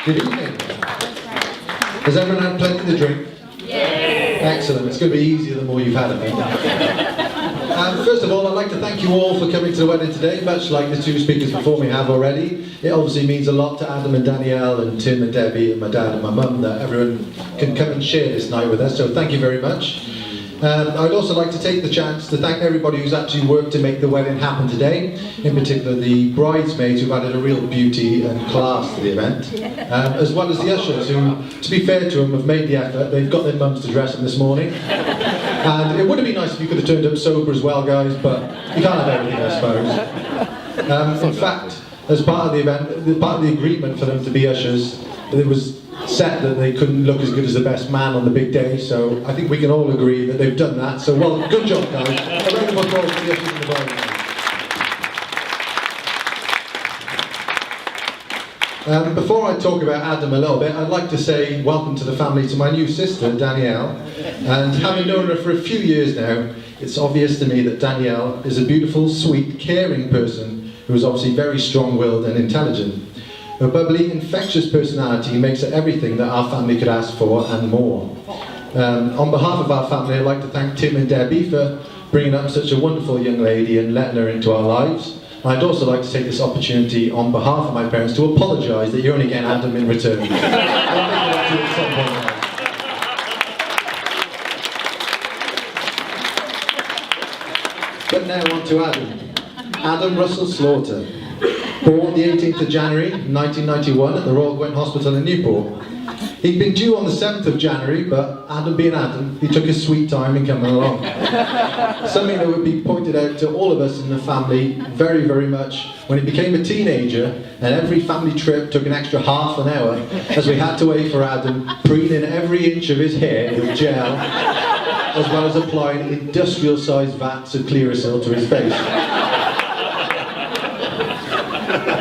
Good evening. Has everyone had plenty to drink? Excellent. It's going to be easier the more you've had, I think. First of all, I'd like to thank you all for coming to the wedding today, much like the two speakers before me have already. It obviously means a lot to Adam and Danielle and Tim and Debbie and my dad and my mum that everyone can come and share this night with us, so thank you very much. I'd also like to take the chance to thank everybody who's actually worked to make the wedding happen today, in particular the bridesmaids who've added a real beauty and class to the event, as well as the ushers who, to be fair to them, have made the effort. They've got their mums to dress them this morning. And it would have been nice if you could have turned up sober as well, guys, but you can't have everything, I suppose. In fact, as part of the event, part of the agreement for them to be ushers, it was set that they couldn't look as good as the best man on the big day, so I think we can all agree that they've done that, so well, good job, guys. A round of applause for the ushers and the bridesmaids. Before I talk about Adam a little bit, I'd like to say welcome to the family to my new sister, Danielle. And having known her for a few years now, it's obvious to me that Danielle is a beautiful, sweet, caring person who is obviously very strong-willed and intelligent. Her bubbly, infectious personality makes her everything that our family could ask for and more. On behalf of our family, I'd like to thank Tim and Debbie for bringing up such a wonderful young lady and letting her into our lives. I'd also like to take this opportunity on behalf of my parents to apologise that you're only getting Adam in return. I'll make it up to you at some point now. But now on to Adam. Adam Russell Slaughter. Born the 18th of January 1991 at the Royal Gwent Hospital in Newport. He'd been due on the 7th of January, but Adam being Adam, he took his sweet time in coming along. Something that would be pointed out to all of us in the family very, very much when he became a teenager, and every family trip took an extra half an hour as we had to wait for Adam, preening every inch of his hair with gel, as well as applying industrial-sized vats of Clearasil to his face.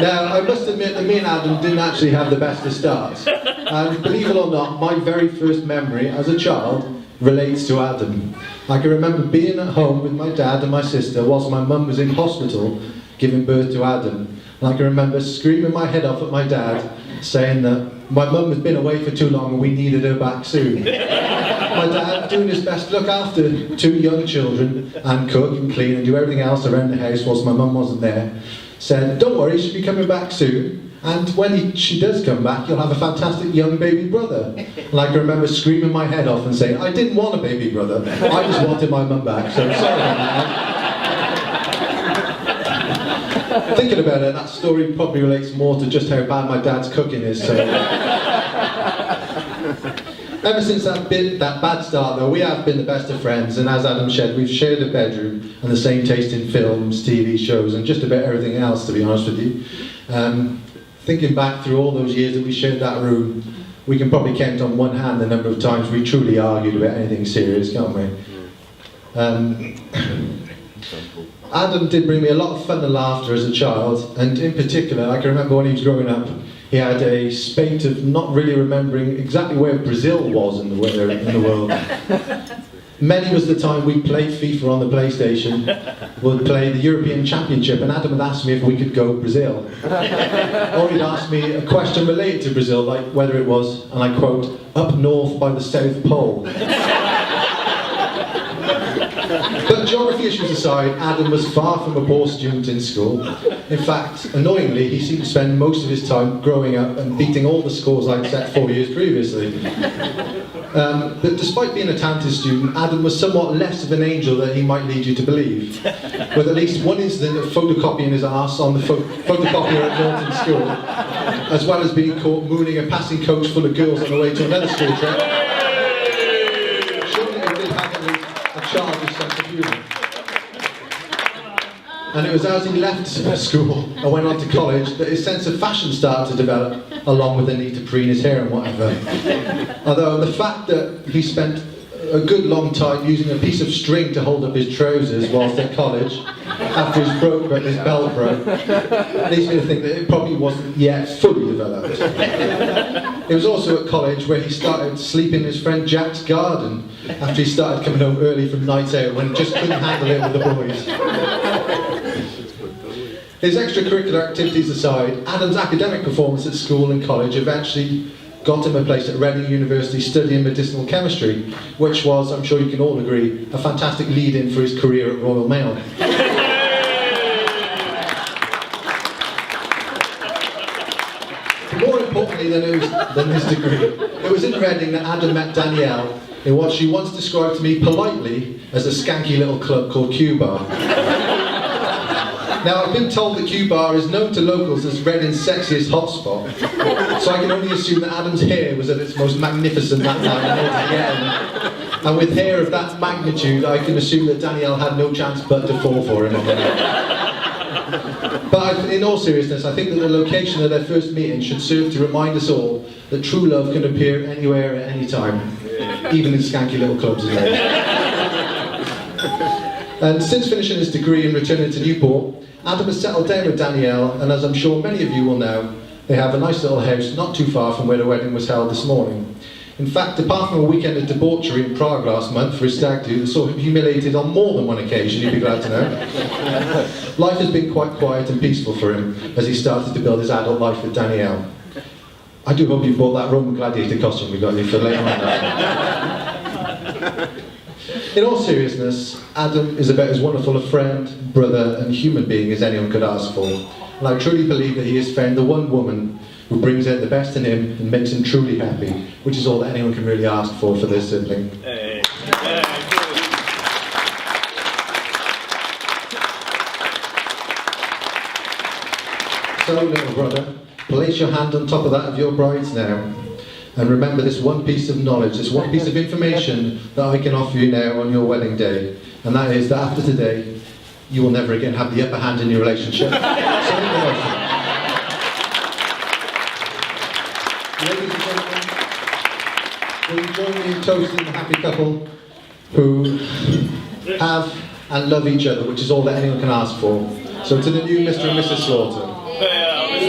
Now, I must admit that me and Adam didn't actually have the best of starts. And believe it or not, my very first memory as a child relates to Adam. I can remember being at home with my dad and my sister whilst my mum was in hospital giving birth to Adam. And I can remember screaming my head off at my dad, saying that my mum had been away for too long and we needed her back soon. My dad, doing his best to look after two young children and cook and clean and do everything else around the house whilst my mum wasn't there, said, don't worry, she'll be coming back soon, and when she does come back, you'll have a fantastic young baby brother. And I can remember screaming my head off and saying, I didn't want a baby brother, I just wanted my mum back, so sorry about that. Thinking about it, that story probably relates more to just how bad my dad's cooking is, so... Ever since that bad start though, we have been the best of friends, and as Adam said, we've shared a bedroom and the same taste in films, TV shows and just about everything else, to be honest with you. Thinking back through all those years that we shared that room, we can probably count on one hand the number of times we truly argued about anything serious, can't we? Adam did bring me a lot of fun and laughter as a child, and in particular, I can remember when he was growing up, he had a spate of not really remembering exactly where Brazil was in the world. Many was the time we'd play FIFA on the PlayStation, we'd play the European Championship, and Adam would ask me if we could go Brazil. Or he'd ask me a question related to Brazil, like whether it was, and I quote, up north by the South Pole. But geography issues aside, Adam was far from a poor student in school. In fact, annoyingly, he seemed to spend most of his time growing up and beating all the scores I'd set 4 years previously. But despite being a talented student, Adam was somewhat less of an angel than he might lead you to believe. With at least one incident of photocopying his arse on the photocopier at Norton School, as well as being caught mooning a passing coach full of girls on the way to another school trip. Surely he did have at least a childish sense of humour. And it was as he left school and went on to college that his sense of fashion started to develop, along with the need to preen his hair and whatever. Although the fact that he spent a good long time using a piece of string to hold up his trousers whilst at college, after his belt broke, leads me to think that it probably wasn't yet fully developed. It was also at college where he started sleeping in his friend Jack's garden, after he started coming home early from nights out when he just couldn't handle it with the boys. His extracurricular activities aside, Adam's academic performance at school and college eventually got him a place at Reading University studying medicinal chemistry, which was, I'm sure you can all agree, a fantastic lead-in for his career at Royal Mail. More importantly than his degree, it was in Reading that Adam met Danielle in what she once described to me politely as a skanky little club called Q Bar. Now, I've been told that Q Bar is known to locals as Reading's sexiest hotspot, so I can only assume that Adam's hair was at its most magnificent that night altogether. And with hair of that magnitude, I can assume that Danielle had no chance but to fall for him on the night. But in all seriousness, I think that the location of their first meeting should serve to remind us all that true love can appear anywhere at any time, even in skanky little clubs as well. And since finishing his degree and returning to Newport, Adam has settled down with Danielle, and as I'm sure many of you will know, they have a nice little house not too far from where the wedding was held this morning. In fact, apart from a weekend of debauchery in Prague last month for his stag do that saw him humiliated on more than one occasion, you'd be glad to know, life has been quite quiet and peaceful for him as he started to build his adult life with Danielle. I do hope you bought that Roman gladiator costume we got you for later on now. In all seriousness, Adam is about as wonderful a friend, brother and human being as anyone could ask for. And I truly believe that he has found the one woman who brings out the best in him and makes him truly happy, which is all that anyone can really ask for their sibling. Hey. So, little brother, place your hand on top of that of your bride's now. And remember this one piece of knowledge, this one piece of information that I can offer you now on your wedding day. And that is that after today, you will never again have the upper hand in your relationship. So, ladies and gentlemen, will you join me in toasting the happy couple who have and love each other, which is all that anyone can ask for. So to the new Mr. and Mrs. Slaughter. Hey!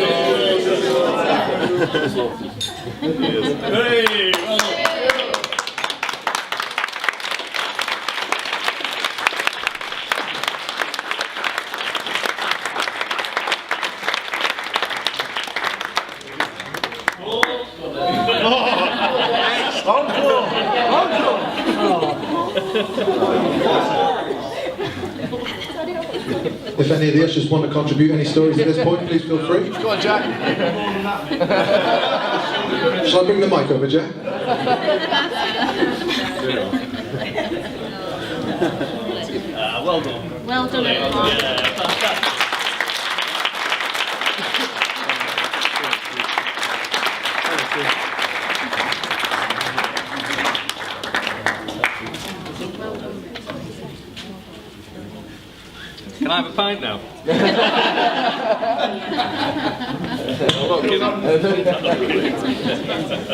If any of the ushers want to contribute any stories at this point, please feel free. Go on, Jack. Shall I bring the mic over, Jack? Well done. Well done, everyone. Yeah, fantastic. Can I have a pint now? I'm not kidding.